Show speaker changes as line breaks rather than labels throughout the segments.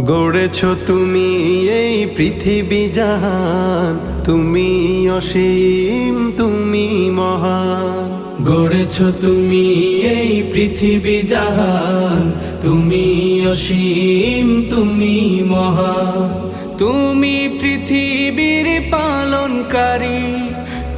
গড়েছ তুমি এই পৃথিবী জাহান, তুমি অসীম তুমি মহান।
গড়েছ তুমি এই পৃথিবী জাহান, তুমি অসীম তুমি মহান। তুমি পৃথিবীর পালনকারী,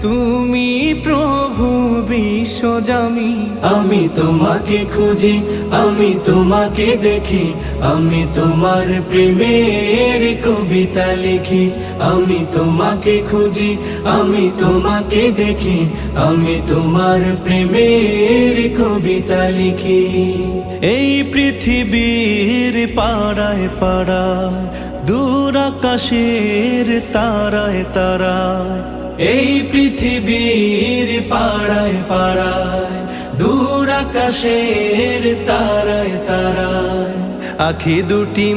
তুমি প্রভু বিশ্বজামি। আমি তোমাকে খুঁজি, আমি তোমাকে দেখি, আমি তোমার প্রেমের কবিতা লিখি। আমি তোমাকে খুঁজি, আমি তোমাকে দেখি, আমি তোমার প্রেমের কবিতা লিখি।
এই পৃথিবীর পাড়ায় পাড়ায়, দূর আকাশের তারায় তারায়,
এই পৃথিবীর পাড়ায় পাড়ায়, দূর আকাশের তারায় তারায়,
আখি দুটি